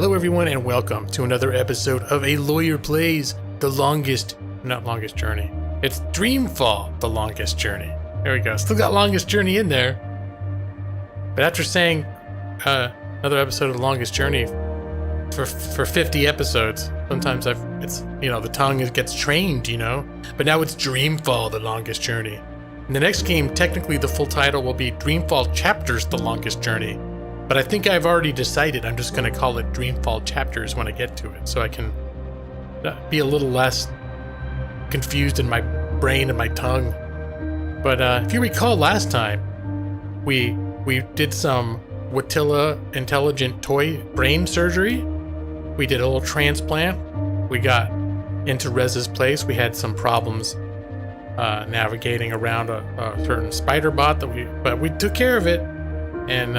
Hello everyone and welcome to another episode of A Lawyer Plays The Longest, not Longest Journey. It's Dreamfall, The Longest Journey. There we go. Still got Longest Journey in there. But after saying another episode of The Longest Journey for 50 episodes, sometimes the tongue gets trained, But now it's Dreamfall, The Longest Journey. In the next game, technically the full title will be Dreamfall Chapters, The Longest Journey. But I think I've already decided I'm just going to call it Dreamfall Chapters when I get to it, so I can be a little less confused in my brain and my tongue. But if you recall last time, we did some Watilla intelligent toy brain surgery. We did a little transplant. We got into Rez's place. We had some problems navigating around a certain spider bot but we took care of it, and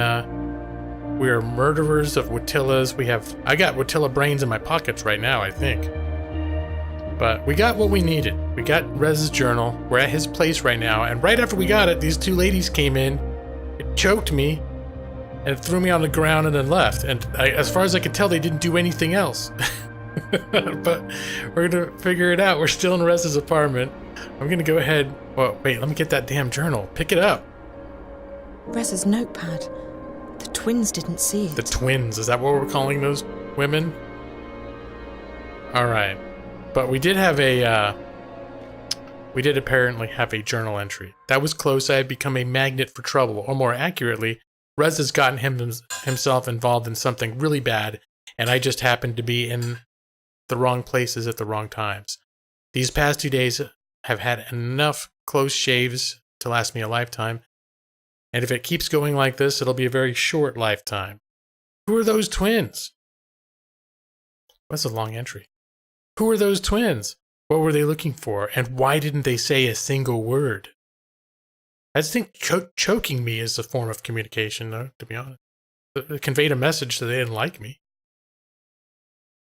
we are murderers of Watillas. I got Watilla brains in my pockets right now, I think. But we got what we needed. We got Rez's journal. We're at his place right now. And right after we got it, these two ladies came in, it choked me, and threw me on the ground and then left. And as far as I could tell, they didn't do anything else. But we're going to figure it out. We're still in Rez's apartment. I'm going to go ahead. Well, wait, let me get that damn journal. Pick it up. Rez's notepad. The twins didn't see it. The twins, is that what we're calling those women? Alright. But we did apparently have a journal entry. That was close. I had become a magnet for trouble. Or more accurately, Rez has gotten himself involved in something really bad, and I just happened to be in the wrong places at the wrong times. These past 2 days have had enough close shaves to last me a lifetime. And if it keeps going like this, it'll be a very short lifetime. Who are those twins? That's a long entry. Who are those twins? What were they looking for? And why didn't they say a single word? I just think choking me is a form of communication, though, to be honest. It conveyed a message that they didn't like me.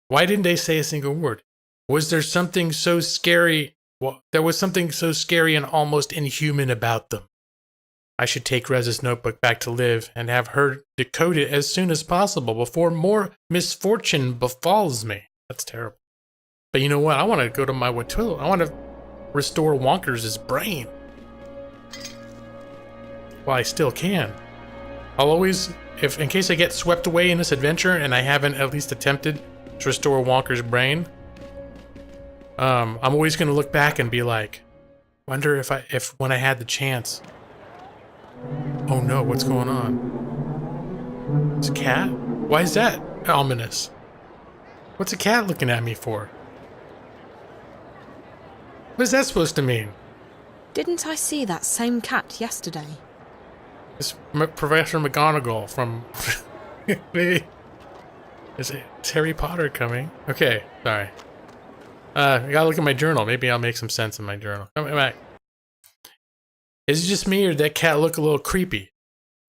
Why didn't they say a single word? Was there something so scary? Well, there was something so scary and almost inhuman about them. I should take Rez's notebook back to Liv and have her decode it as soon as possible before more misfortune befalls me. That's terrible. But you know what? I want to go to my Watilla. I want to restore Wonkers' brain. Well, I still can. I'll always, in case I get swept away in this adventure and I haven't at least attempted to restore Wonkers' brain, I'm always going to look back and be like, wonder if when I had the chance. Oh no, what's going on? It's a cat? Why is that ominous? What's a cat looking at me for? What is that supposed to mean? Didn't I see that same cat yesterday? It's Professor McGonagall from... Is Harry Potter coming? Okay, sorry. I gotta look at my journal. Maybe I'll make some sense in my journal. Come back. Is it just me, or did that cat look a little creepy?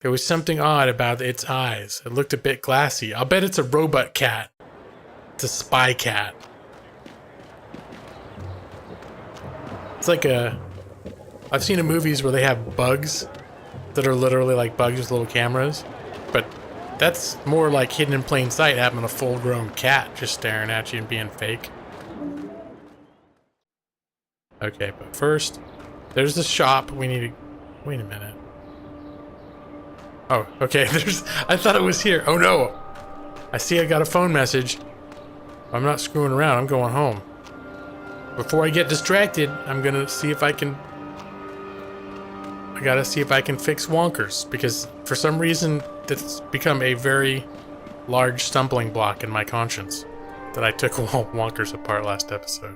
There was something odd about its eyes. It looked a bit glassy. I'll bet it's a robot cat. It's a spy cat. It's like I've seen in movies where they have bugs that are literally like bugs with little cameras. But that's more like hidden in plain sight, having a full-grown cat just staring at you and being fake. Okay, but first... There's the shop. We need to... Wait a minute. Oh, okay. I thought it was here. Oh, no. I see I got a phone message. I'm not screwing around. I'm going home. Before I get distracted, I'm going to see if I can... I got to see if I can fix Wonkers. Because for some reason, that's become a very large stumbling block in my conscience. That I took Wonkers apart last episode.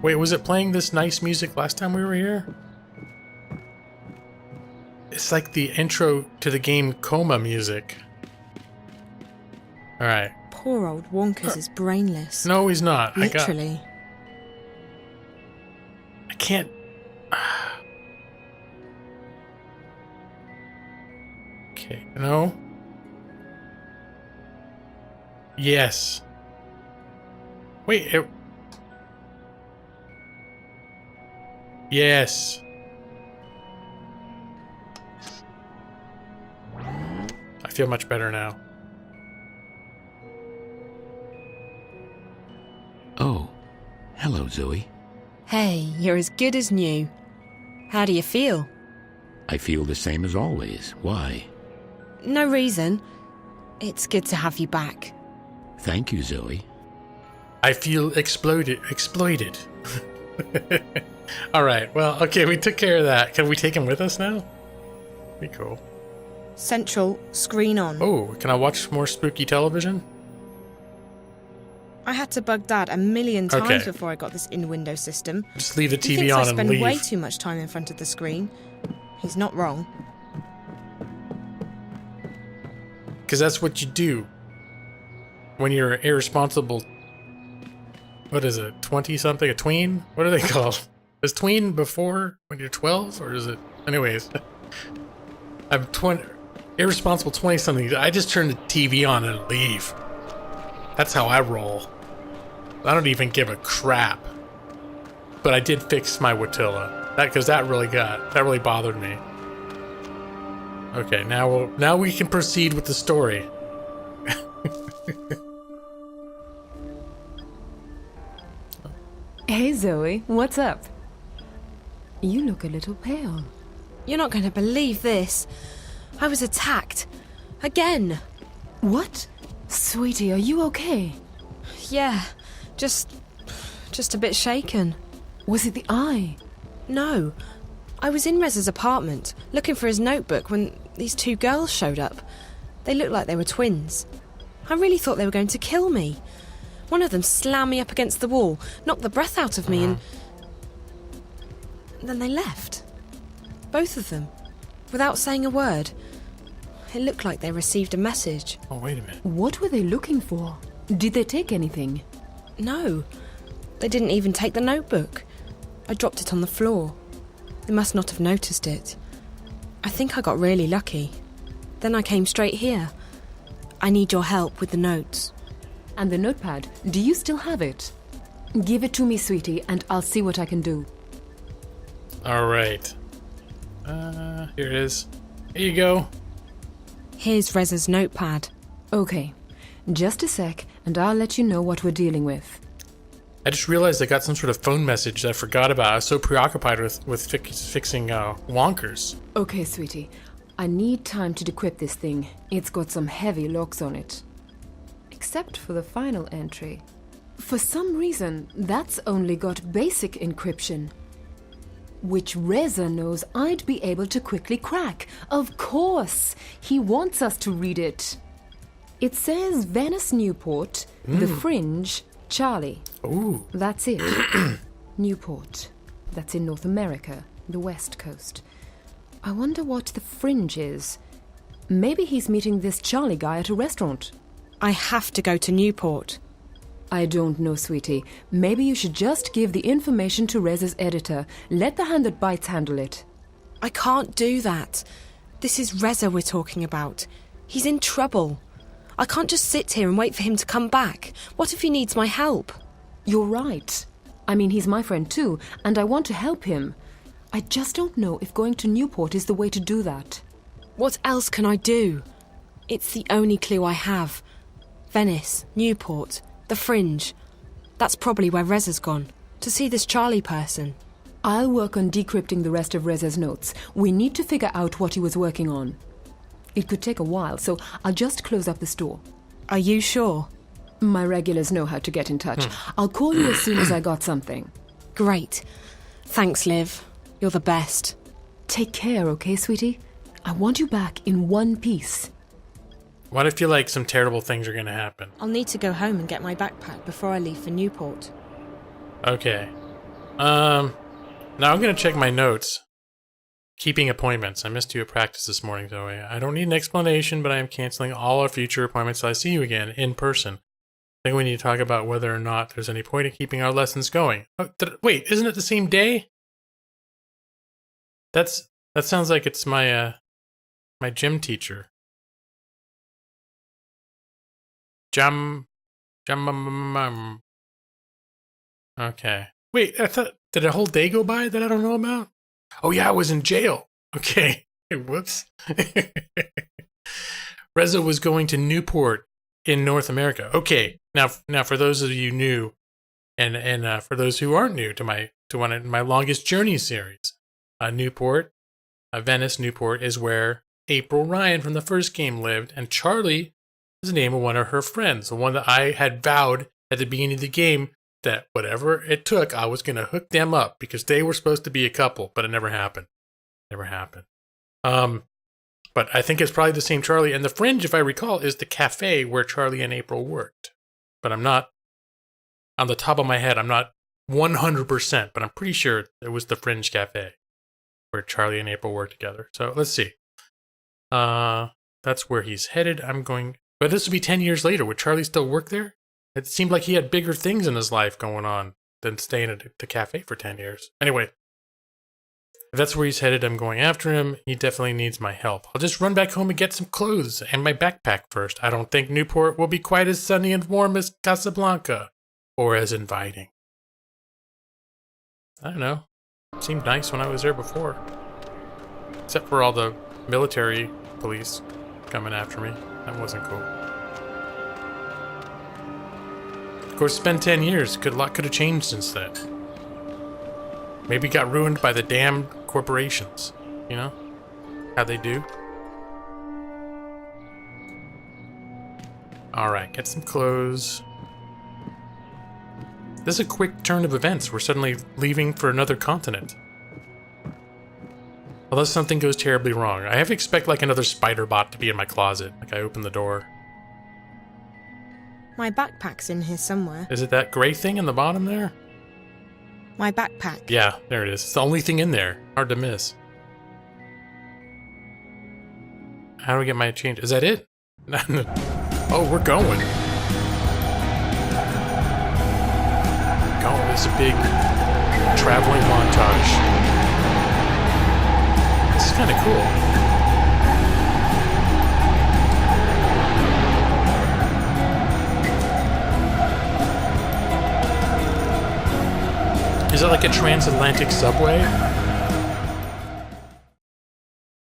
Wait, was it playing this nice music last time we were here? It's like the intro to the game Coma music. Alright. Poor old Wonkers is brainless. No, he's not. Literally. I can't... Okay, no. Yes. Wait, Yes. feel much better now. Oh, hello, Zoey. Hey, you're as good as new. How do you feel? I feel the same as always. Why? No reason. It's good to have you back. Thank you, Zoey. I feel exploited. Alright, well, okay, we took care of that. Can we take him with us now? Be cool. Central, screen on. Oh, can I watch more spooky television? I had to bug Dad a million times Okay. before I got this in-window system. Just leave the He TV thinks on I and spend leave. way too much time in front of the screen. He's not wrong. Because that's what you do when you're irresponsible. What is it? 20-something? A tween? What are they called? Is tween before when you're 12? Or is it? Anyways. I'm 20. Irresponsible 20-something. I just turn the TV on and leave. That's how I roll. I don't even give a crap. But I did fix my Watilla. Because that really bothered me. Okay, now we can proceed with the story. Hey Zoe, what's up? You look a little pale. You're not going to believe this. I was attacked. Again. What? Sweetie, are you okay? Yeah, just a bit shaken. Was it the eye? No. I was in Rez's apartment, looking for his notebook when these two girls showed up. They looked like they were twins. I really thought they were going to kill me. One of them slammed me up against the wall, knocked the breath out of me, and then they left. Both of them, without saying a word. It looked like they received a message. Oh, wait a minute. What were they looking for? Did they take anything? No, they didn't even take the notebook. I dropped it on the floor. They must not have noticed it. I think I got really lucky. Then I came straight here. I need your help with the notes. And the notepad, do you still have it? Give it to me, sweetie, and I'll see what I can do. Alright. Here it is. Here you go. Here's Rez's notepad. Okay, just a sec, and I'll let you know what we're dealing with. I just realized I got some sort of phone message that I forgot about. I was so preoccupied with fixing wonkers. Okay, sweetie, I need time to decrypt this thing. It's got some heavy locks on it. Except for the final entry. For some reason, that's only got basic encryption. Which Reza knows I'd be able to quickly crack. Of course! He wants us to read it. It says Venice Newport, The Fringe, Charlie. Ooh. That's it. Newport. That's in North America, the West Coast. I wonder what the Fringe is. Maybe he's meeting this Charlie guy at a restaurant. I have to go to Newport. I don't know, sweetie. Maybe you should just give the information to Reza's editor. Let the hand that bites handle it. I can't do that. This is Reza we're talking about. He's in trouble. I can't just sit here and wait for him to come back. What if he needs my help? You're right. I mean, he's my friend too, and I want to help him. I just don't know if going to Newport is the way to do that. What else can I do? It's the only clue I have. Venice, Newport, the Fringe. That's probably where Reza's gone, to see this Charlie person. I'll work on decrypting the rest of Reza's notes. We need to figure out what he was working on. It could take a while, so I'll just close up the store. Are you sure? My regulars know how to get in touch. I'll call you as soon as I got something. Great. Thanks, Liv. You're the best. Take care, okay, sweetie? I want you back in one piece. Why do I feel like some terrible things are going to happen? I'll need to go home and get my backpack before I leave for Newport. Okay. Now I'm going to check my notes. Keeping appointments. I missed you at practice this morning, Zoe. I don't need an explanation, but I am canceling all our future appointments till I see you again in person. I think we need to talk about whether or not there's any point in keeping our lessons going. Oh, wait, isn't it the same day? That sounds like it's my my gym teacher. Okay. Wait, I thought, did a whole day go by that I don't know about? Oh yeah, I was in jail. Okay. Whoops. Reza was going to Newport in North America. Okay, now for those of you new, and for those who aren't new to my longest journey series, Newport, Venice, Newport is where April Ryan from the first game lived, and Charlie is the name of one of her friends, the one that I had vowed at the beginning of the game that whatever it took, I was going to hook them up because they were supposed to be a couple, but it never happened. But I think it's probably the same Charlie. And the Fringe, if I recall, is the cafe where Charlie and April worked. But I'm not, on the top of my head, I'm not 100%, but I'm pretty sure it was the Fringe Cafe where Charlie and April worked together. So let's see. That's where he's headed. But this would be 10 years later. Would Charlie still work there? It seemed like he had bigger things in his life going on than staying at the cafe for 10 years. Anyway, if that's where he's headed, I'm going after him. He definitely needs my help. I'll just run back home and get some clothes and my backpack first. I don't think Newport will be quite as sunny and warm as Casablanca, or as inviting. I don't know. It seemed nice when I was there before. Except for all the military police coming after me. That wasn't cool. Of course, it's been 10 years. A lot could have changed since then. Maybe got ruined by the damn corporations. You know? How they do. Alright, get some clothes. This is a quick turn of events. We're suddenly leaving for another continent. Unless something goes terribly wrong. I have to expect like another spider bot to be in my closet. Like I open the door. My backpack's in here somewhere. Is it that gray thing in the bottom there? My backpack. Yeah, there it is. It's the only thing in there. Hard to miss. How do I get my change? Is that it? Oh, we're going. It's a big traveling montage. This is kind of cool. Is it like a transatlantic subway?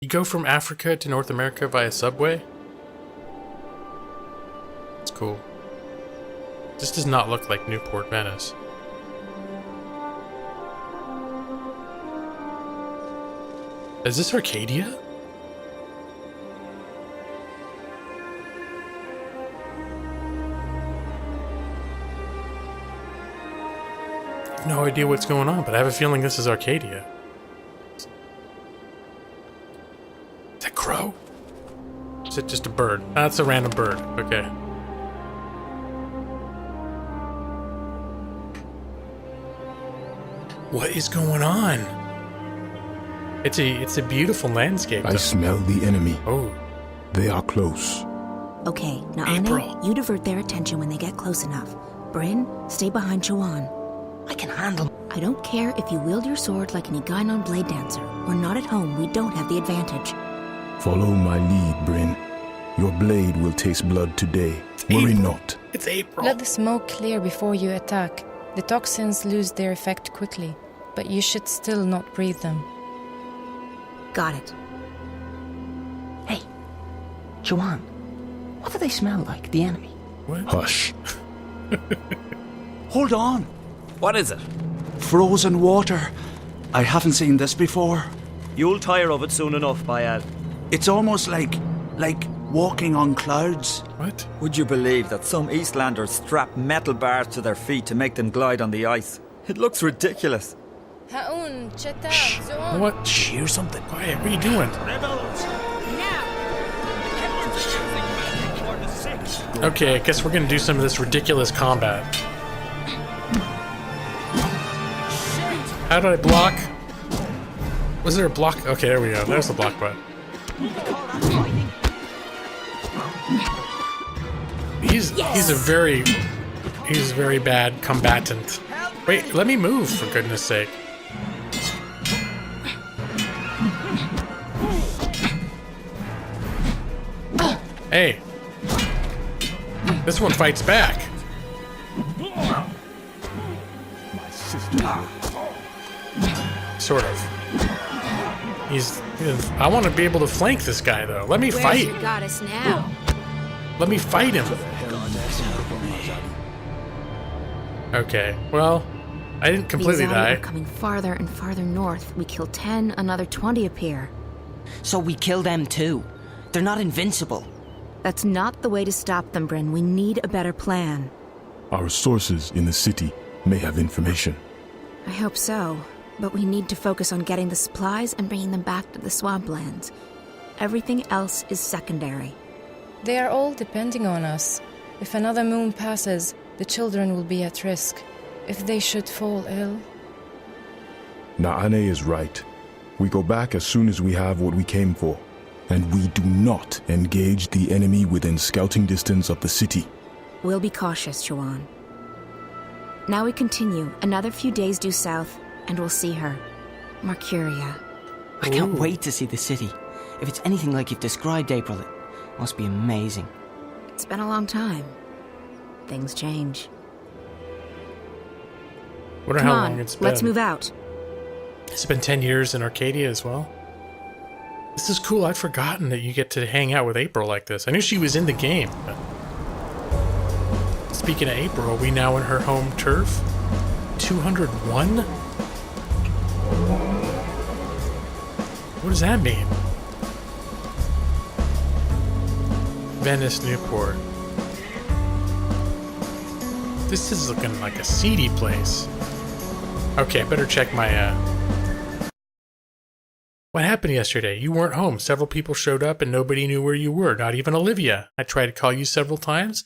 You go from Africa to North America via subway? It's cool. This does not look like Newport, Venice. Is this Arcadia? I have no idea what's going on, but I have a feeling this is Arcadia. Is that crow? Is it just a bird? That's a random bird. Okay. What is going on? It's a beautiful landscape. I smell the enemy. Oh. They are close. Okay, now April. Ane, you divert their attention when they get close enough. Bryn, stay behind Joanne. I can handle. I don't care if you wield your sword like an Eganon blade dancer. We're not at home, we don't have the advantage. Follow my lead, Bryn. Your blade will taste blood today. Worry not. It's April. Let the smoke clear before you attack. The toxins lose their effect quickly, but you should still not breathe them. Got it. Hey, Joanne, what do they smell like, the enemy? What? Hush. Hold on. What is it? Frozen water. I haven't seen this before. You'll tire of it soon enough, Bayal. It's almost like walking on clouds. What? Would you believe that some Eastlanders strap metal bars to their feet to make them glide on the ice? It looks ridiculous. What? Hear something? Quiet, what are you doing? Okay, I guess we're gonna do some of this ridiculous combat. How did I block? Was there a block? Okay, there we go. There's the block button. He's a very bad combatant. Wait, let me move for goodness sake. Hey. This one fights back. Sort of. I want to be able to flank this guy though. Let me fight. Where's your goddess now? Let me fight him. Okay, well, I didn't completely These die. are coming farther and farther north. We kill 10, another 20 appear. So we kill them too. They're not invincible. That's not the way to stop them, Bryn. We need a better plan. Our sources in the city may have information. I hope so, but we need to focus on getting the supplies and bringing them back to the swamplands. Everything else is secondary. They are all depending on us. If another moon passes, the children will be at risk. If they should fall ill... Naane is right. We go back as soon as we have what we came for. And we do not engage the enemy within scouting distance of the city. We'll be cautious, Juan. Now we continue, another few days due south, and we'll see her. Mercuria. I can't wait to see the city. If it's anything like you've described, April, it must be amazing. It's been a long time. Things change. Wonder Come how on, long it's been. let's move out. It's been 10 years in Arcadia as well. This is cool. I'd forgotten that you get to hang out with April like this. I knew she was in the game, but... Speaking of April, are we now in her home turf? 201? What does that mean? Venice, Newport. This is looking like a seedy place. Okay, better check my, What happened yesterday? You weren't home. Several people showed up and nobody knew where you were, not even Olivia. I tried to call you several times,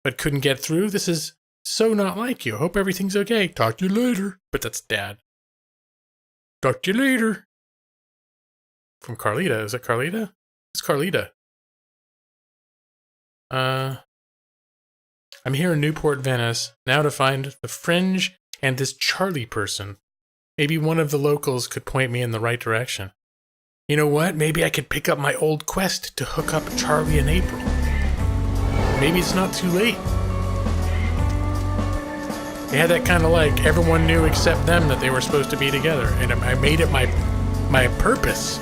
but couldn't get through. This is so not like you. Hope everything's okay. Talk to you later. But that's Dad. Talk to you later. From Carlita. Is it Carlita? It's Carlita. I'm here in Newport, Venice, now to find the Fringe and this Charlie person. Maybe one of the locals could point me in the right direction. You know what? Maybe I could pick up my old quest to hook up Charlie and April. Maybe it's not too late. They had that kind of like, everyone knew except them that they were supposed to be together. And I made it my purpose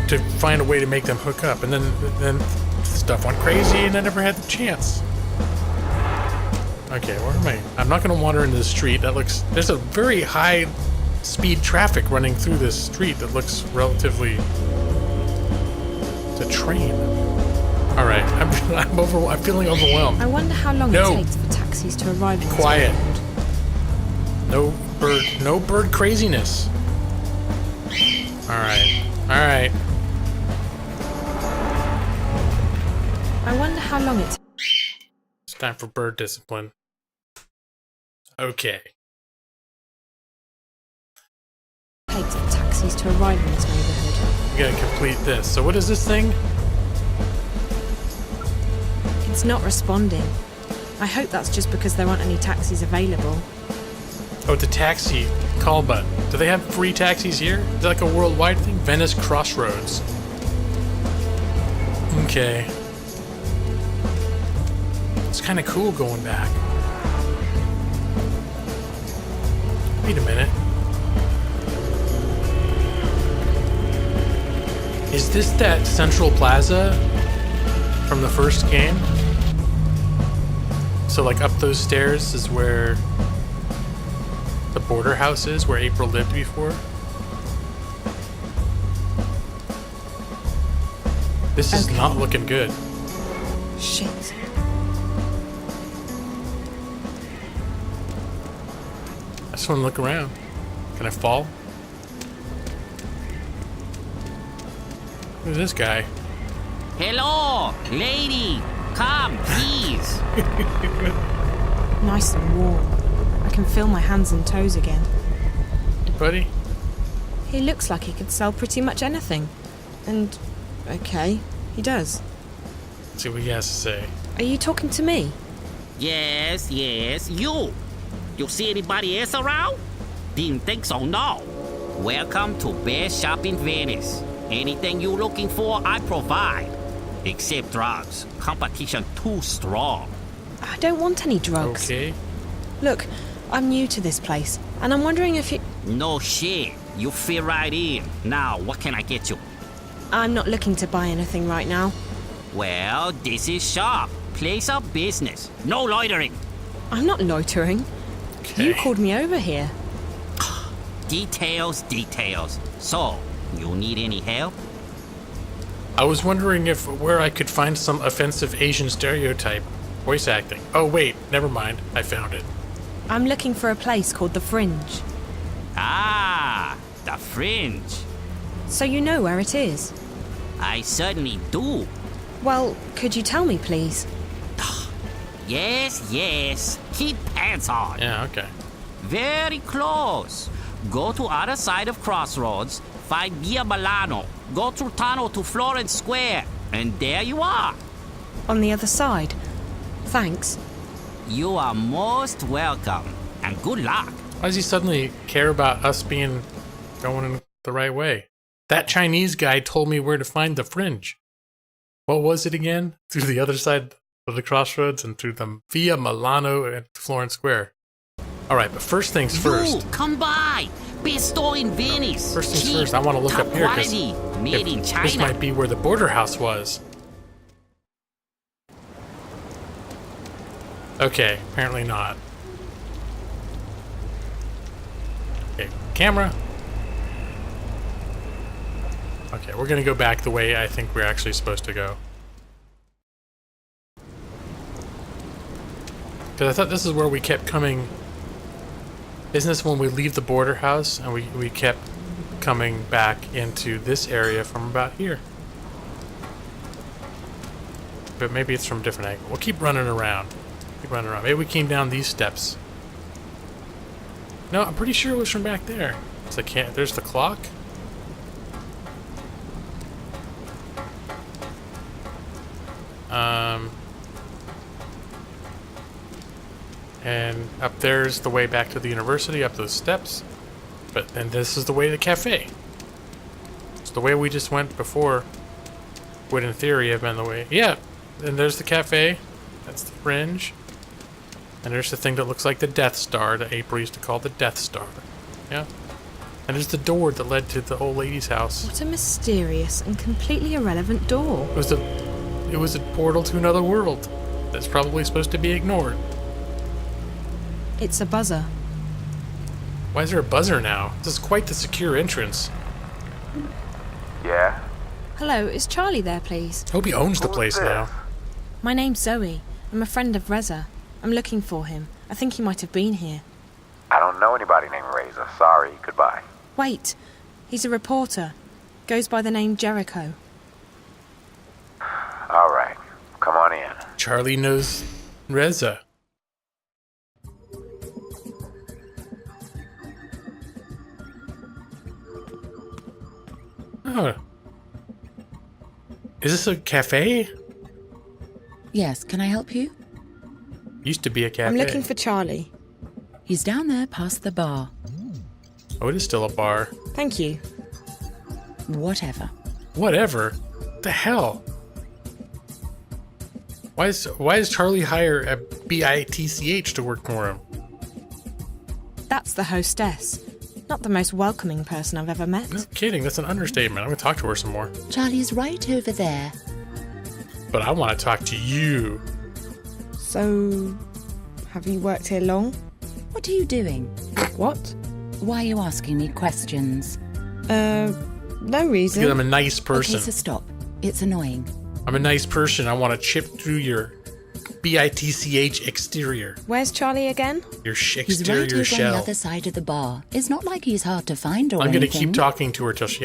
to find a way to make them hook up. And then stuff went crazy and I never had the chance. Okay, where am I? I'm not going to wander into the street. There's a very high speed traffic running through this street that looks relatively... It's a train. Alright, I'm feeling overwhelmed. I wonder how long it takes for taxis to arrive in this Quiet. neighborhood. No bird craziness. Alright. I wonder how long it It's time for bird discipline. Okay. takes for taxis to arrive in this neighborhood. We gotta complete this. So what is this thing? It's not responding. I hope that's just because there aren't any taxis available. Oh, the taxi call button. Do they have free taxis here? Is that like a worldwide thing? Venice Crossroads. Okay. It's kind of cool going back. Wait a minute. Is this that Central Plaza from the first game? So like up those stairs is where the border house is, where April lived before? This is not looking good. Shit. I just want to look around. Can I fall? Who's this guy? Hello, lady. Come, please. Nice and warm. I can feel my hands and toes again. Hey, buddy. He looks like he could sell pretty much anything. And, okay, he does. Let's see what he has to say. Are you talking to me? Yes, you. You see anybody else around? Didn't think so, no. Welcome to Best Shop in Venice. Anything you're looking for, I provide. Except drugs. Competition too strong. I don't want any drugs. Okay. Look, I'm new to this place, and I'm wondering if you... No shit. You fit right in. Now, what can I get you? I'm not looking to buy anything right now. Well, this is shop. Place of business. No loitering. I'm not loitering. Okay. You called me over here. Details, details. So, you need any help? I was wondering where I could find some offensive Asian stereotype voice acting. Oh wait, never mind. I found it. I'm looking for a place called the Fringe. Ah, the Fringe. So you know where it is? I certainly do. Well, could you tell me, please? Yes, yes. Keep pants on. Yeah, okay. Very close. Go to other side of Crossroads, find Via Milano, go through tunnel to Florence Square, and there you are. On the other side. Thanks. You are most welcome, and good luck. Why does he suddenly care about us going in the right way? That Chinese guy told me where to find the Fringe. What was it again? Through the other side of the Crossroads and through the Via Milano and Florence Square. Alright, but first things first. You, come by. Best store in Venice. First things Cheap, first, I want to look top up here because quality, made in China. this might be where the border house was. Okay, apparently not. Okay, camera. Okay, we're gonna go back the way I think we're actually supposed to go. Because I thought this is where we kept coming. Isn't this when we leave the border house and we kept coming back into this area from about here? But maybe it's from a different angle. We'll keep running around. Keep running around. Maybe we came down these steps. No, I'm pretty sure it was from back there. It's there's the clock. And up there's the way back to the university, up those steps. But then this is the way to the cafe. It's the way we just went before. Would in theory have been the way. Yeah, and there's the cafe. That's the Fringe. And there's the thing that looks like the Death Star that April used to call the Death Star. Yeah. And there's the door that led to the old lady's house. What a mysterious and completely irrelevant door. It was a portal to another world that's probably supposed to be ignored. It's a buzzer. Why is there a buzzer now? This is quite the secure entrance. Yeah? Hello, is Charlie there, please? Hope he owns the place now. My name's Zoey. I'm a friend of Reza. I'm looking for him. I think he might have been here. I don't know anybody named Reza. Sorry, goodbye. Wait. He's a reporter. Goes by the name Jericho. All right. Come on in. Charlie knows Reza. Oh. Is this a cafe? Yes, can I help you? Used to be a cafe. I'm looking for Charlie. He's down there past the bar. Oh, it is still a bar. Thank you. Whatever. Whatever? The hell? Why does Charlie hire a bitch to work for him? That's the hostess. Not the most welcoming person I've ever met. No kidding, that's an understatement. I'm gonna talk to her some more. Charlie's right over there. But I want to talk to you. So, have you worked here long? What are you doing? What? Why are you asking me questions? No reason. Because I'm a nice person. Okay, so stop. It's annoying. I'm a nice person. I want to chip through your bitch exterior. Where's Charlie again? Your He's right over shell. on the other side of the bar. It's not like he's hard to find or I'm going to anything. keep talking to her till she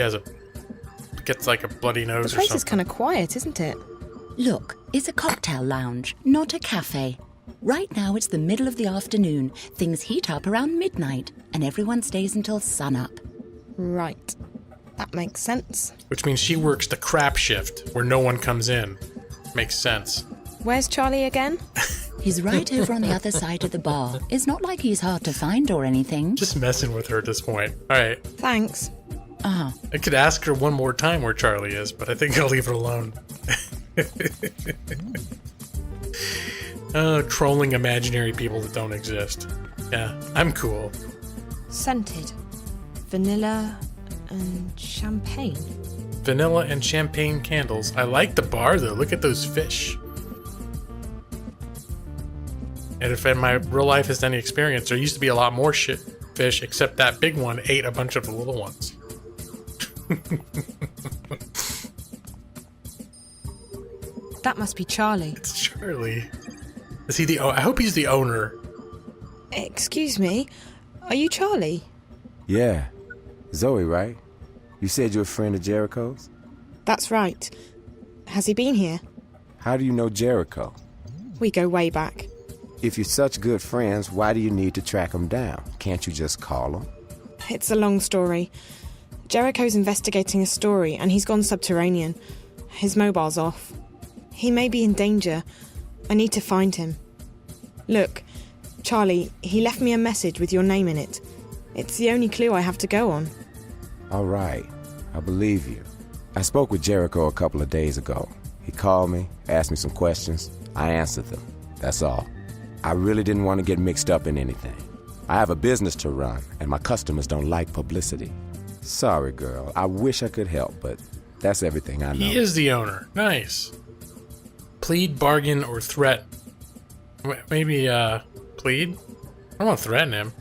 gets like a bloody nose or The place something. is kind of quiet, isn't it? Look, it's a cocktail lounge, not a cafe. Right now it's the middle of the afternoon. Things heat up around midnight, and everyone stays until sunup. Right. That makes sense. Which means she works the crap shift, where no one comes in. Makes sense. Where's Charlie again? He's right over on the other side of the bar. It's not like he's hard to find or anything. Just messing with her at this point. Alright. Thanks. Ah. I could ask her one more time where Charlie is, but I think I'll leave her alone. Trolling imaginary people that don't exist. Yeah, I'm cool. Scented. Vanilla and champagne. vanilla and champagne candles. I like the bar though. Look at those fish. And if in my real life has any experience, there used to be a lot more fish, except that big one ate a bunch of the little ones. That must be Charlie. It's Charlie. Is he the? I hope he's the owner. Excuse me, are you Charlie? Yeah, Zoey, right? You said you're a friend of Jericho's? That's right. Has he been here? How do you know Jericho? We go way back. If you're such good friends, why do you need to track him down? Can't you just call him? It's a long story. Jericho's investigating a story and he's gone subterranean. His mobile's off. He may be in danger. I need to find him. Look, Charlie, he left me a message with your name in it. It's the only clue I have to go on. All right, I believe you. I spoke with Jericho a couple of days ago. He called me, asked me some questions. I answered them. That's all. I really didn't want to get mixed up in anything. I have a business to run, and my customers don't like publicity. Sorry, girl. I wish I could help, but that's everything I know. He is the owner. Nice. Plead, bargain, or threat. Maybe, plead? I don't want to threaten him.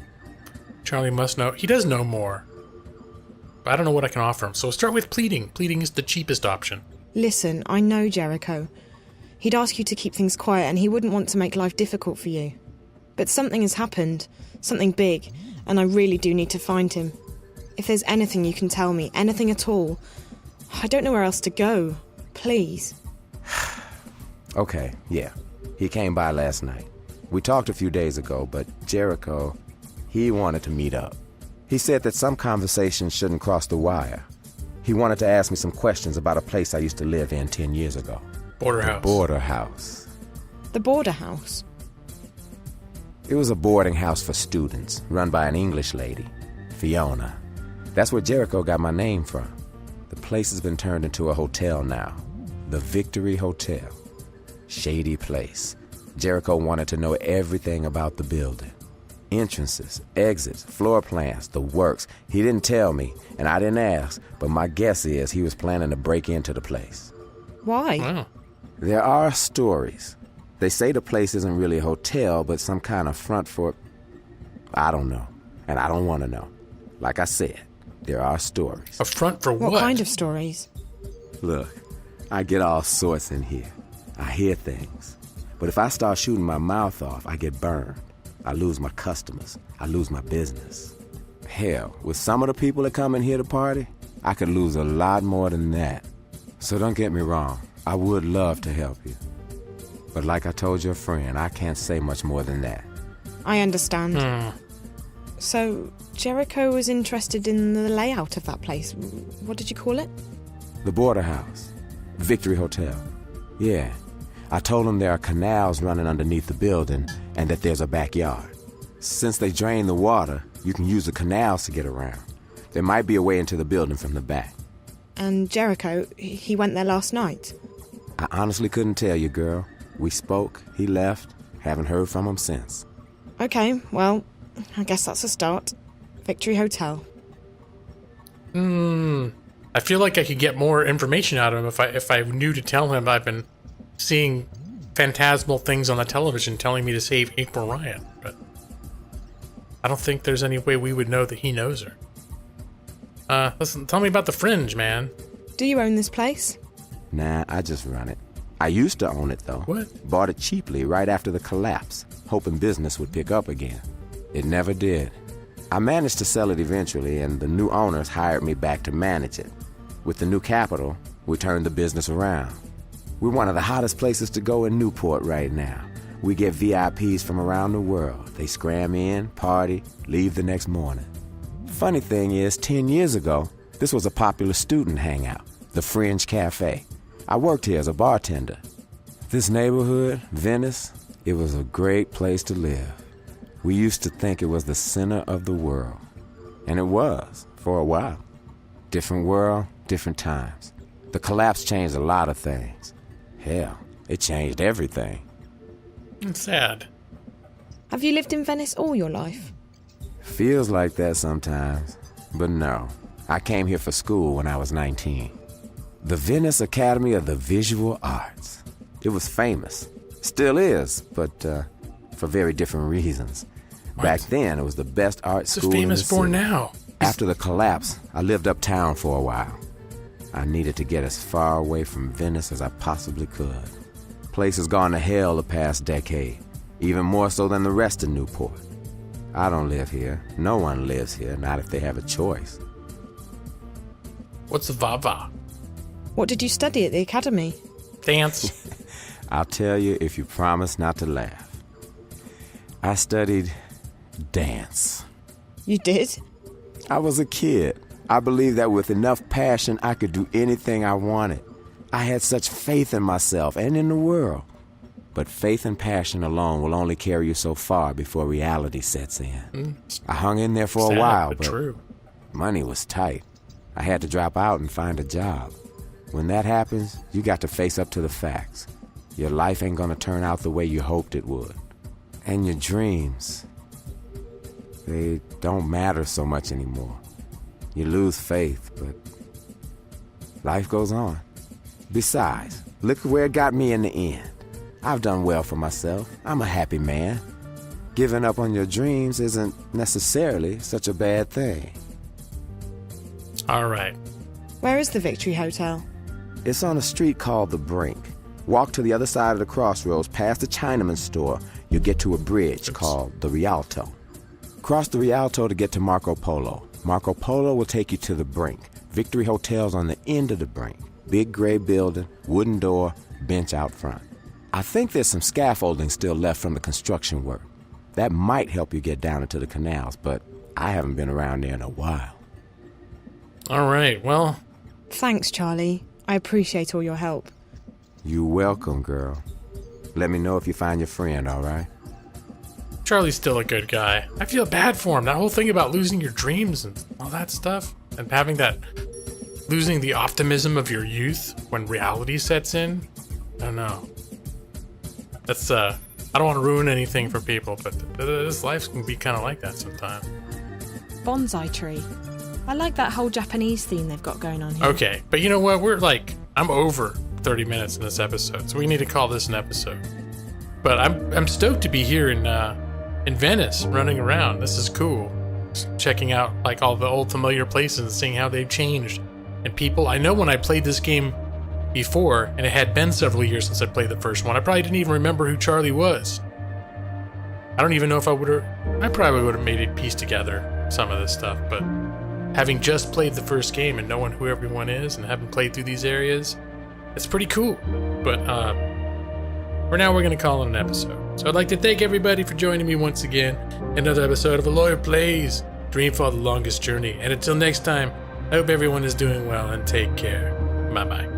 Charlie must know. He does know more. But I don't know what I can offer him. So start with pleading. Pleading is the cheapest option. Listen, I know Jericho. He'd ask you to keep things quiet and he wouldn't want to make life difficult for you. But something has happened. Something big. And I really do need to find him. If there's anything you can tell me, anything at all, I don't know where else to go. Please. Okay, yeah. He came by last night. We talked a few days ago, but Jericho, he wanted to meet up. He said that some conversations shouldn't cross the wire. He wanted to ask me some questions about a place I used to live in 10 years ago. Border house. Border house. The border house? It was a boarding house for students, run by an English lady, Fiona. That's where Jericho got my name from. The place has been turned into a hotel now. The Victory Hotel. Shady place. Jericho wanted to know everything about the building. Entrances, exits, floor plans, the works. He didn't tell me, and I didn't ask, but my guess is he was planning to break into the place. Why? Wow. There are stories. They say the place isn't really a hotel, but some kind of front for... I don't know, and I don't want to know. Like I said, there are stories. A front for what? What kind of stories? Look, I get all sorts in here. I hear things. But if I start shooting my mouth off, I get burned. I lose my customers. I lose my business. Hell, with some of the people that come in here to party, I could lose a lot more than that. So don't get me wrong. I would love to help you. But like I told your friend, I can't say much more than that. I understand. So, Jericho was interested in the layout of that place. What did you call it? The Border House. Victory Hotel. Yeah. I told him there are canals running underneath the building and that there's a backyard. Since they drain the water, you can use the canals to get around. There might be a way into the building from the back. And Jericho, he went there last night? I honestly couldn't tell you, girl. We spoke, he left, haven't heard from him since. Okay, well, I guess that's a start. Victory Hotel. I feel like I could get more information out of him if I knew to tell him I've been seeing phantasmal things on the television telling me to save April Ryan, but I don't think there's any way we would know that he knows her. Listen, tell me about the Fringe, man. Do you own this place? Nah, I just run it. I used to own it, though. What? Bought it cheaply right after the collapse, hoping business would pick up again. It never did. I managed to sell it eventually, and the new owners hired me back to manage it. With the new capital, we turned the business around. We're one of the hottest places to go in Newport right now. We get VIPs from around the world. They scram in, party, leave the next morning. Funny thing is, 10 years ago, this was a popular student hangout, the Fringe Cafe. I worked here as a bartender. This neighborhood, Venice, it was a great place to live. We used to think it was the center of the world. And it was, for a while. Different world, different times. The collapse changed a lot of things. Hell, it changed everything. It's sad. Have you lived in Venice all your life? Feels like that sometimes. But no, I came here for school when I was 19. The Venice Academy of the Visual Arts. It was famous. Still is, but for very different reasons. What? Back then, it was the best art school in the What's it famous for city. now? After the collapse, I lived uptown for a while. I needed to get as far away from Venice as I possibly could. Place has gone to hell the past decade, even more so than the rest of Newport. I don't live here. No one lives here, not if they have a choice. What's a Vava? What did you study at the academy? Dance. I'll tell you if you promise not to laugh. I studied dance. You did? I was a kid. I believed that with enough passion, I could do anything I wanted. I had such faith in myself and in the world. But faith and passion alone will only carry you so far before reality sets in. I hung in there for a while, but true. Money was tight. I had to drop out and find a job. When that happens, you got to face up to the facts. Your life ain't gonna turn out the way you hoped it would. And your dreams, they don't matter so much anymore. You lose faith, but life goes on. Besides, look where it got me in the end. I've done well for myself. I'm a happy man. Giving up on your dreams isn't necessarily such a bad thing. All right. Where is the Victory Hotel? It's on a street called The Brink. Walk to the other side of the crossroads, past the Chinaman's store. You'll get to a bridge called the Rialto. Cross the Rialto to get to Marco Polo. Marco Polo will take you to The Brink. Victory Hotel's on the end of The Brink. Big gray building, wooden door, bench out front. I think there's some scaffolding still left from the construction work. That might help you get down into the canals, but I haven't been around there in a while. All right, well... Thanks, Charlie. I appreciate all your help. You're welcome, girl. Let me know if you find your friend, all right? Charlie's still a good guy. I feel bad for him. That whole thing about losing your dreams and all that stuff, and having that... losing the optimism of your youth when reality sets in. I don't know. That's, I don't want to ruin anything for people, but this life can be kind of like that sometimes. Bonsai tree. I like that whole Japanese theme they've got going on here. Okay, but you know what? I'm over 30 minutes in this episode, so we need to call this an episode. But I'm stoked to be here in Venice, running around. This is cool. Just checking out like all the old familiar places and seeing how they've changed. And people, I know when I played this game before, and it had been several years since I played the first one, I probably didn't even remember who Charlie was. I don't even know if I probably would have made it piece together some of this stuff, but having just played the first game and knowing who everyone is and having played through these areas, it's pretty cool. But for now, we're going to call it an episode. So I'd like to thank everybody for joining me once again in another episode of A Lawyer Plays Dreamfall: The Longest Journey. And until next time, I hope everyone is doing well and take care. Bye-bye.